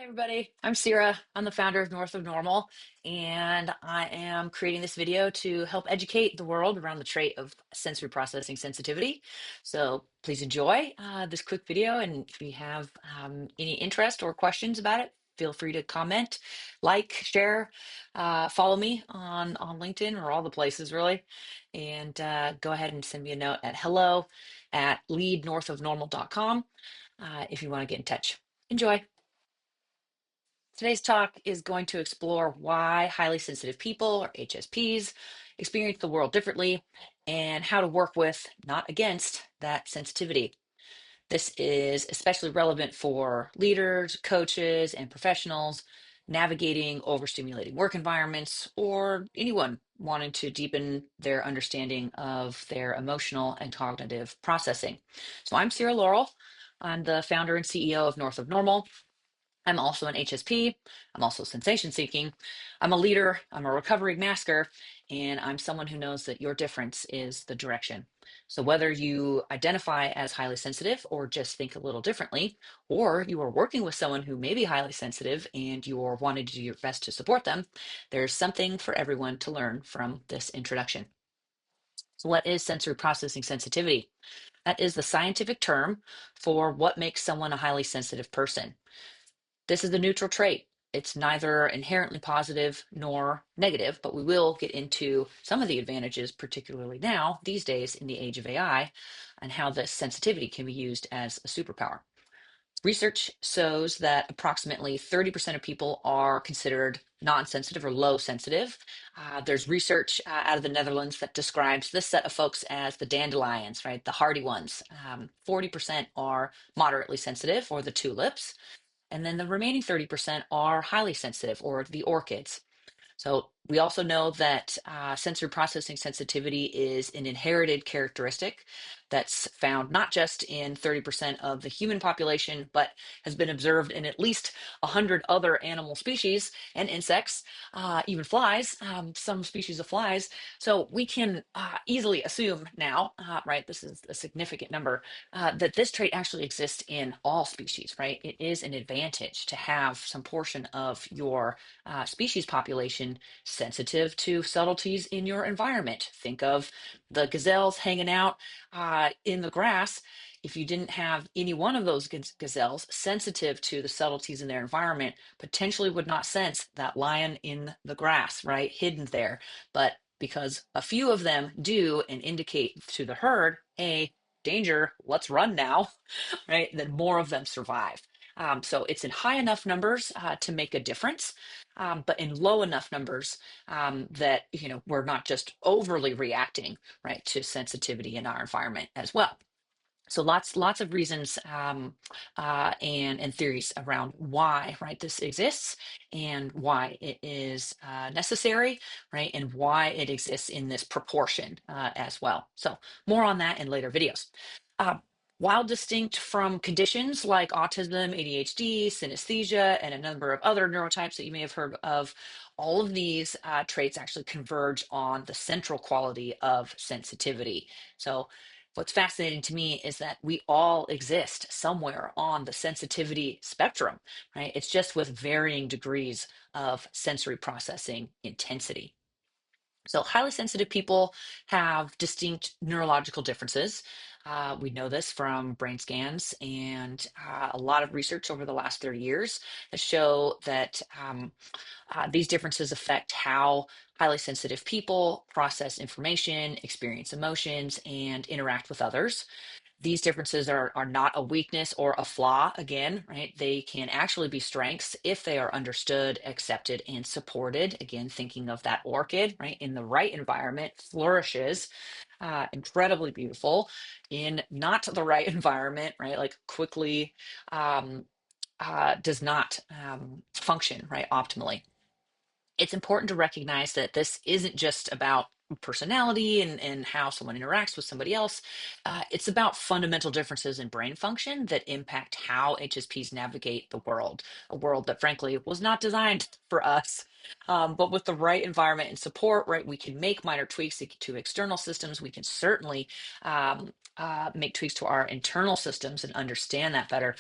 Hi, everybody. I'm Sira. I'm the founder of North of Normal, and I am creating this video to help educate the world around the trait of sensory processing sensitivity. So please enjoy this quick video, and if you have any interest or questions about it, feel free to comment, like, share, follow me on LinkedIn or all the places really, and go ahead and send me a note at hello@leadnorthofnormal.com if you want to get in touch. Enjoy. Today's talk is going to explore why highly sensitive people, or HSPs, experience the world differently and how to work with, not against, that sensitivity. This is especially relevant for leaders, coaches, and professionals navigating overstimulating work environments or anyone wanting to deepen their understanding of their emotional and cognitive processing. So I'm Sira Laurel. I'm the founder and CEO of North of Normal. I'm also an HSP. I'm also sensation seeking. I'm a leader. I'm a recovery masker. And I'm someone who knows that your difference is the direction. So whether you identify as highly sensitive or just think a little differently, or you are working with someone who may be highly sensitive and you're wanting to do your best to support them, there's something for everyone to learn from this introduction. So what is sensory processing sensitivity? That is the scientific term for what makes someone a highly sensitive person. This is the neutral trait. It's neither inherently positive nor negative, but we will get into some of the advantages, particularly now, these days, in the age of AI, and how this sensitivity can be used as a superpower. Research shows that approximately 30% of people are considered non-sensitive or low sensitive. There's research out of the Netherlands that describes this set of folks as the dandelions, right? The hardy ones. 40% are moderately sensitive, or the tulips. And then the remaining 30% are highly sensitive, or the orchids. So we also know that sensory processing sensitivity is an inherited characteristic that's found not just in 30% of the human population, but has been observed in at least 100 other animal species and insects, even flies, some species of flies. So we can easily assume now, right, this is a significant number, that this trait actually exists in all species, right? It is an advantage to have some portion of your species population sensitive to subtleties in your environment. Think of the gazelles hanging out in the grass. If you didn't have any one of those gazelles sensitive to the subtleties in their environment, potentially would not sense that lion in the grass, right, hidden there. But because a few of them do and indicate to the herd, hey, danger, let's run now, right, then more of them survive. So it's in high enough numbers to make a difference, but in low enough numbers that we're not just overly reacting, right, to sensitivity in our environment as well. So lots of reasons and theories around why, right, this exists and why it is necessary, right, and why it exists in this proportion as well. So more on that in later videos. Uh, while distinct from conditions like autism, ADHD, synesthesia, and a number of other neurotypes that you may have heard of, all of these traits actually converge on the central quality of sensitivity. So what's fascinating to me is that we all exist somewhere on the sensitivity spectrum, right? It's just with varying degrees of sensory processing intensity. So highly sensitive people have distinct neurological differences. We know this from brain scans and a lot of research over the last 30 years that show that these differences affect how highly sensitive people process information, experience emotions, and interact with others. These differences are not a weakness or a flaw, again, right? They can actually be strengths if they are understood, accepted, and supported. Again, thinking of that orchid, right? In the right environment, flourishes, incredibly beautiful. In not the right environment, right? Like quickly does not function, right? Optimally. It's important to recognize that this isn't just about personality and how someone interacts with somebody else. It's about fundamental differences in brain function that impact how HSPs navigate the world, a world that frankly was not designed for us. But with the right environment and support, right, we can make minor tweaks to external systems. We can certainly make tweaks to our internal systems and understand that better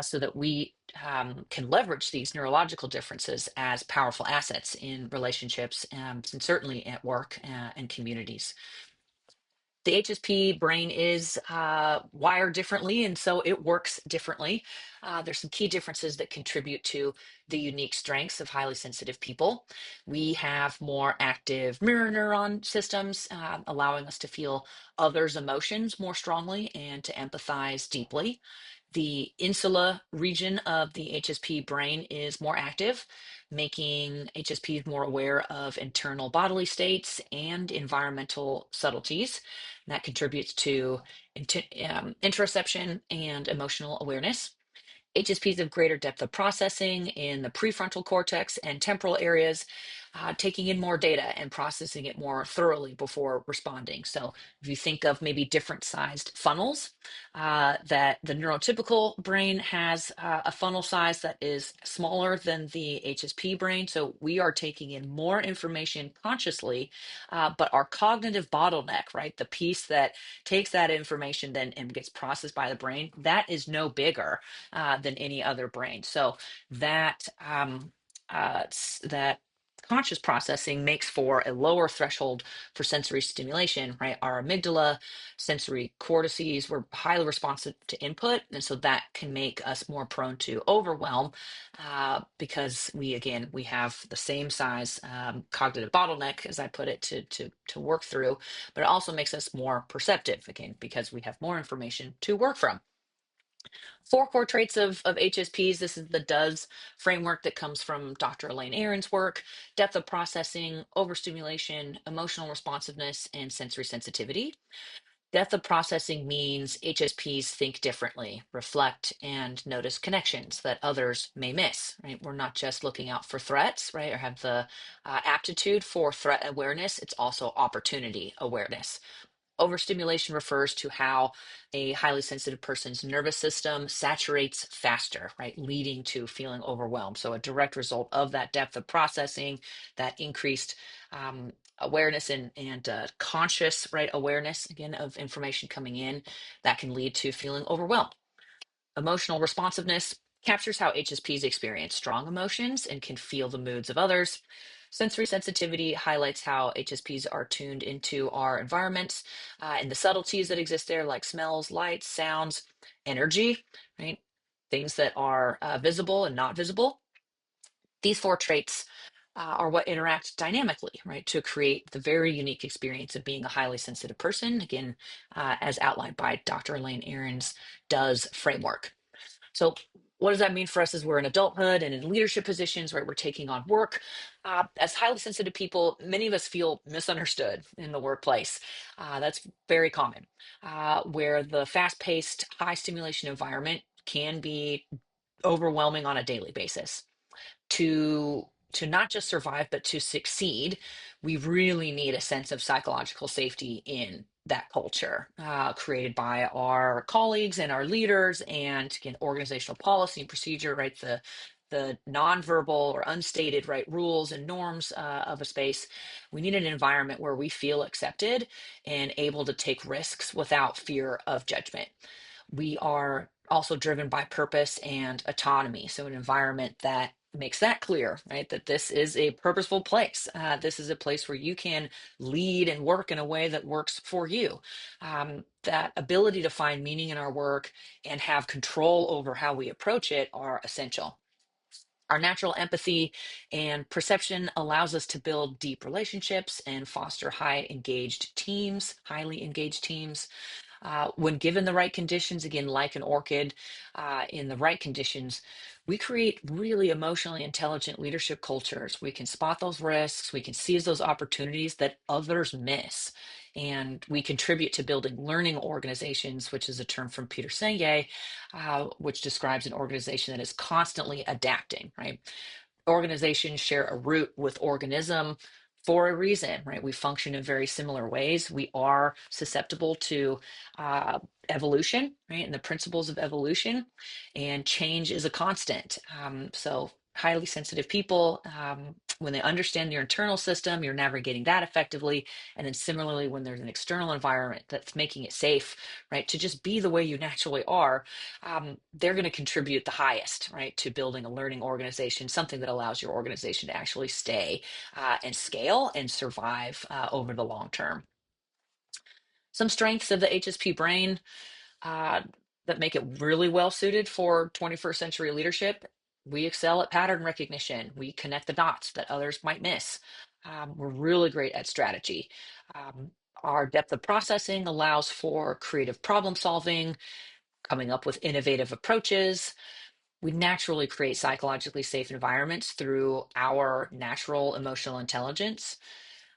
so that we can leverage these neurological differences as powerful assets in relationships, and certainly at work and communities. The HSP brain is wired differently, and so it works differently. There's some key differences that contribute to the unique strengths of highly sensitive people. We have more active mirror neuron systems, allowing us to feel others' emotions more strongly and to empathize deeply. The insula region of the HSP brain is more active, making HSPs more aware of internal bodily states and environmental subtleties. That contributes to interoception and emotional awareness. HSPs have greater depth of processing in the prefrontal cortex and temporal areas, taking in more data and processing it more thoroughly before responding. So, if you think of maybe different sized funnels, that the neurotypical brain has a funnel size that is smaller than the HSP brain. So, we are taking in more information consciously, but our cognitive bottleneck, right, the piece that takes that information then and gets processed by the brain, that is no bigger than any other brain. So that conscious processing makes for a lower threshold for sensory stimulation, right? Our amygdala, sensory cortices, we're highly responsive to input, and so that can make us more prone to overwhelm because we have the same size cognitive bottleneck, as I put it, to work through, but it also makes us more perceptive again because we have more information to work from. Four core traits of HSPs. This is the DOES framework that comes from Dr. Elaine Aron's work: depth of processing, overstimulation, emotional responsiveness, and sensory sensitivity. Depth of processing means HSPs think differently, reflect, and notice connections that others may miss, right? We're not just looking out for threats, right, or have the aptitude for threat awareness, it's also opportunity awareness. Overstimulation refers to how a highly sensitive person's nervous system saturates faster, right, leading to feeling overwhelmed. So, a direct result of that depth of processing, that increased awareness and conscious, right, awareness again of information coming in, that can lead to feeling overwhelmed. Emotional responsiveness captures how HSPs experience strong emotions and can feel the moods of others. Sensory sensitivity highlights how HSPs are tuned into our environments and the subtleties that exist there, like smells, lights, sounds, energy, right? Things that are visible and not visible. These four traits are what interact dynamically, right, to create the very unique experience of being a highly sensitive person, again, as outlined by Dr. Elaine Aron's DOES framework. So, what does that mean for us as we're in adulthood and in leadership positions, right? We're taking on work. As highly sensitive people, many of us feel misunderstood in the workplace. That's very common, where the fast paced, high stimulation environment can be overwhelming on a daily basis. To not just survive but to succeed, we really need a sense of psychological safety in that culture created by our colleagues and our leaders, and again, organizational policy and procedure, right, the nonverbal or unstated, right, rules and norms of a space. We need an environment where we feel accepted and able to take risks without fear of judgment. We are also driven by purpose and autonomy. So, an environment that makes that clear, right? That this is a purposeful place. This is a place where you can lead and work in a way that works for you. That ability to find meaning in our work and have control over how we approach it are essential. Our natural empathy and perception allows us to build deep relationships and foster highly engaged teams. When given the right conditions, again, like an orchid, in the right conditions, we create really emotionally intelligent leadership cultures. We can spot those risks, we can seize those opportunities that others miss, and we contribute to building learning organizations, which is a term from Peter Senge, which describes an organization that is constantly adapting, right? Organizations share a root with organism for a reason, right? We function in very similar ways. We are susceptible to evolution, right? And the principles of evolution, and change is a constant. So highly sensitive people, when they understand your internal system, you're navigating that effectively. And then similarly, when there's an external environment that's making it safe, right, to just be the way you naturally are, they're going to contribute the highest, right, to building a learning organization, something that allows your organization to actually stay and scale and survive over the long term. Some strengths of the HSP brain uh, that make it really well suited for 21st century leadership. We excel at pattern recognition. We connect the dots that others might miss. We're really great at strategy. Um, our depth of processing allows for creative problem solving, coming up with innovative approaches. We naturally create psychologically safe environments through our natural emotional intelligence.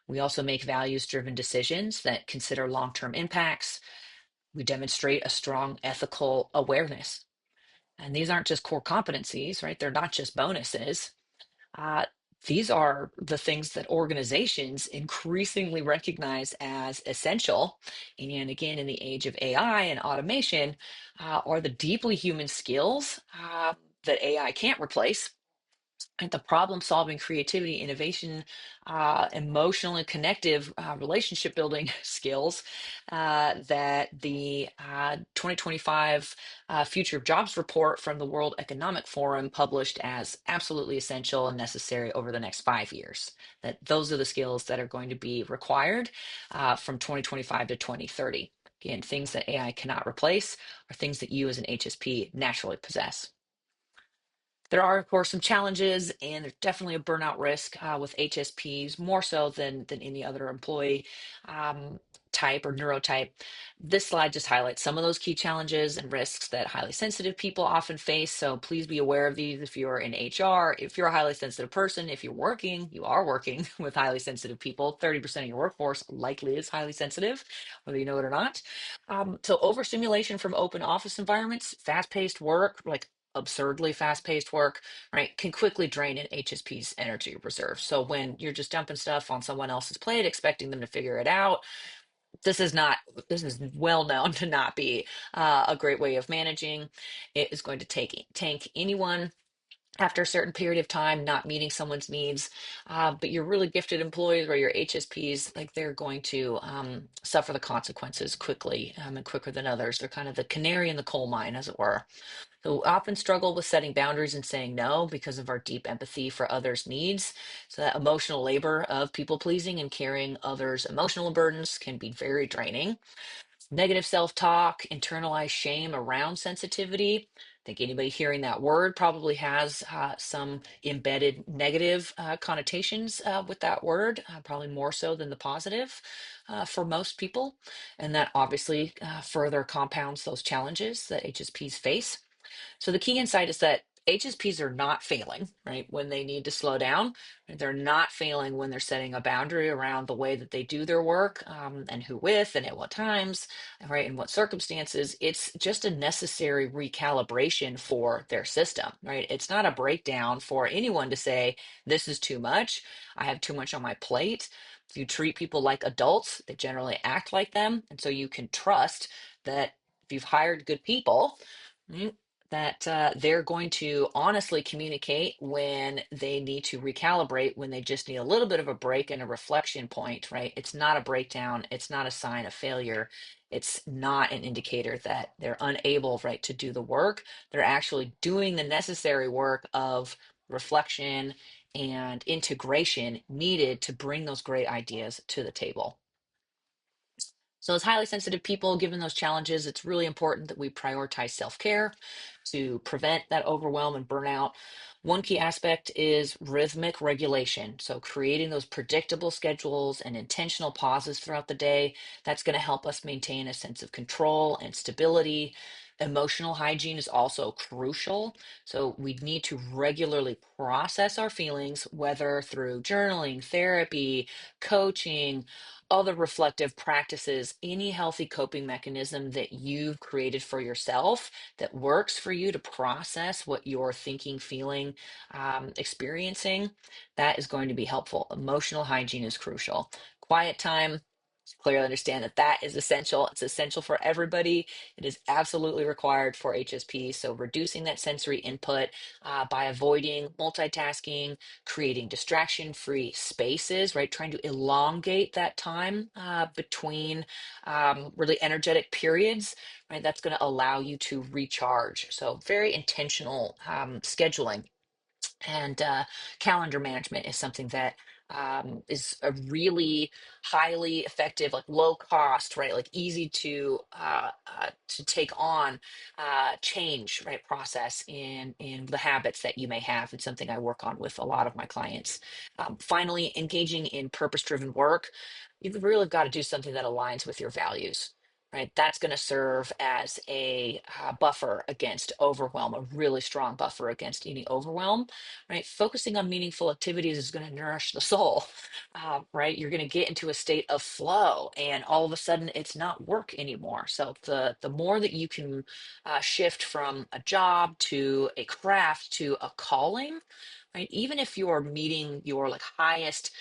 We also make values driven decisions that consider long term impacts. We demonstrate a strong ethical awareness. And these aren't just core competencies, right? They're not just bonuses. Uh, these are the things that organizations increasingly recognize as essential. And again, in the age of AI and automation, are the deeply human skills that AI can't replace, and the problem solving, creativity, innovation, emotional and connective relationship building skills that the 2025 Future of Jobs report from the World Economic Forum published as absolutely essential and necessary over the next 5 years. That those are the skills that are going to be required from 2025 to 2030. Again, things that AI cannot replace are things that you as an HSP naturally possess. There are, of course, some challenges, and there's definitely a burnout risk with HSPs, more so than any other employee um, type or neurotype. This slide just highlights some of those key challenges and risks that highly sensitive people often face. So please be aware of these if you're in HR, if you're a highly sensitive person, if you're working, you are working with highly sensitive people. 30% of your workforce likely is highly sensitive, whether you know it or not. So overstimulation from open office environments, fast-paced work, like absurdly fast-paced work, right, can quickly drain an HSP's energy reserve. So when you're just dumping stuff on someone else's plate, expecting them to figure it out, this is not, this is well known to not be a great way of managing. It is going to tank anyone after a certain period of time not meeting someone's needs. But your really gifted employees or your HSPs, like they're going to suffer the consequences quickly and quicker than others. They're kind of the canary in the coal mine, as it were. So often struggle with setting boundaries and saying no because of our deep empathy for others' needs. So that emotional labor of people pleasing and carrying others' emotional burdens can be very draining. Negative self-talk, internalized shame around sensitivity. I think anybody hearing that word probably has some embedded negative connotations with that word, probably more so than the positive for most people. And that obviously further compounds those challenges that HSPs face. So the key insight is that HSPs are not failing, right, when they need to slow down. They're not failing when they're setting a boundary around the way that they do their work and who with and at what times, right, in what circumstances. It's just a necessary recalibration for their system, right? It's not a breakdown for anyone to say, this is too much. I have too much on my plate. If you treat people like adults, they generally act like them. And so you can trust that if you've hired good people, mm, that they're going to honestly communicate when they need to recalibrate, when they just need a little bit of a break and a reflection point, right? It's not a breakdown. It's not a sign of failure. It's not an indicator that they're unable, right, to do the work. They're actually doing the necessary work of reflection and integration needed to bring those great ideas to the table. So, as highly sensitive people, given those challenges, it's really important that we prioritize self care to prevent that overwhelm and burnout. One key aspect is rhythmic regulation. So, creating those predictable schedules and intentional pauses throughout the day, that's going to help us maintain a sense of control and stability. Emotional hygiene is also crucial. So, we need to regularly process our feelings, whether through journaling, therapy, coaching, other reflective practices, any healthy coping mechanism that you've created for yourself that works for you to process what you're thinking, feeling, experiencing, that is going to be helpful. Emotional hygiene is crucial. Quiet time. Clearly understand that that is essential. It's essential for everybody. It is absolutely required for HSP. So reducing that sensory input by avoiding multitasking, creating distraction-free spaces, right? Trying to elongate that time between really energetic periods, right? That's going to allow you to recharge. So very intentional scheduling and calendar management is something that is a really highly effective, like low cost, right? Like easy to take on change, right? Process in the habits that you may have. It's something I work on with a lot of my clients. Finally, engaging in purpose-driven work. You've really got to do something that aligns with your values. Right, that's going to serve as a buffer against overwhelm, a really strong buffer against any overwhelm, right? Focusing on meaningful activities is going to nourish the soul, right? You're going to get into a state of flow, and all of a sudden, it's not work anymore. So the more that you can shift from a job to a craft to a calling, right? Even if you're meeting your like highest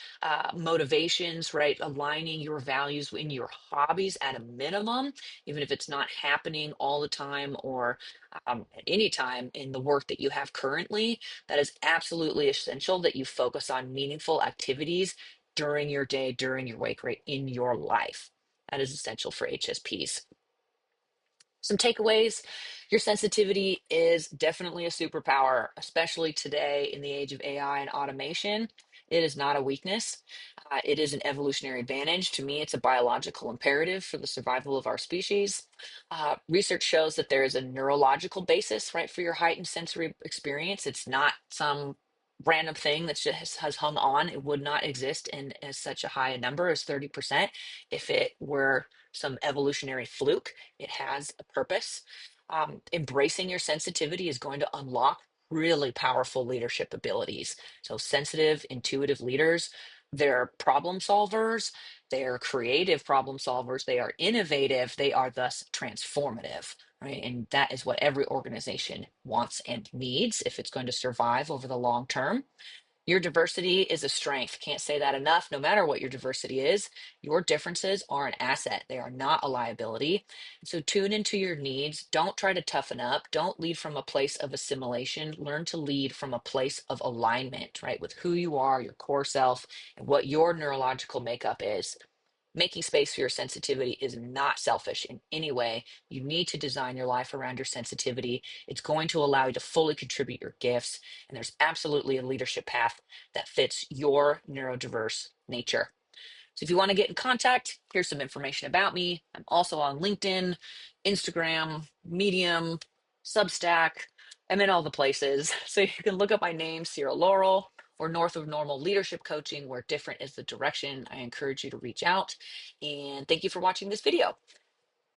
motivations, right? Aligning your values in your hobbies at a minimum, even if it's not happening all the time or at any time in the work that you have currently, that is absolutely essential that you focus on meaningful activities during your day, during your week, right? In your life. That is essential for HSPs. Some takeaways. Your sensitivity is definitely a superpower, especially today in the age of AI and automation. It is not a weakness. It is an evolutionary advantage. To me, it's a biological imperative for the survival of our species. Research shows that there is a neurological basis, right, for your heightened sensory experience. It's not some random thing that just has hung on. It would not exist in as such a high a number as 30% if it were some evolutionary fluke. It has a purpose. Embracing your sensitivity is going to unlock really powerful leadership abilities. So, sensitive, intuitive leaders, they're problem solvers, they're creative problem solvers, they are innovative, they are thus transformative, right? And that is what every organization wants and needs if it's going to survive over the long term. Your diversity is a strength. Can't say that enough. No matter what your diversity is, your differences are an asset. They are not a liability. So tune into your needs. Don't try to toughen up. Don't lead from a place of assimilation. Learn to lead from a place of alignment, right? With who you are, your core self, and what your neurological makeup is. Making space for your sensitivity is not selfish in any way. You need to design your life around your sensitivity. It's going to allow you to fully contribute your gifts. And there's absolutely a leadership path that fits your neurodiverse nature. So if you want to get in contact, here's some information about me. I'm also on LinkedIn, Instagram, Medium, Substack. I'm in all the places. So you can look up my name, Sira Laurel, or North of Normal Leadership Coaching, where different is the direction. I encourage you to reach out. And thank you for watching this video.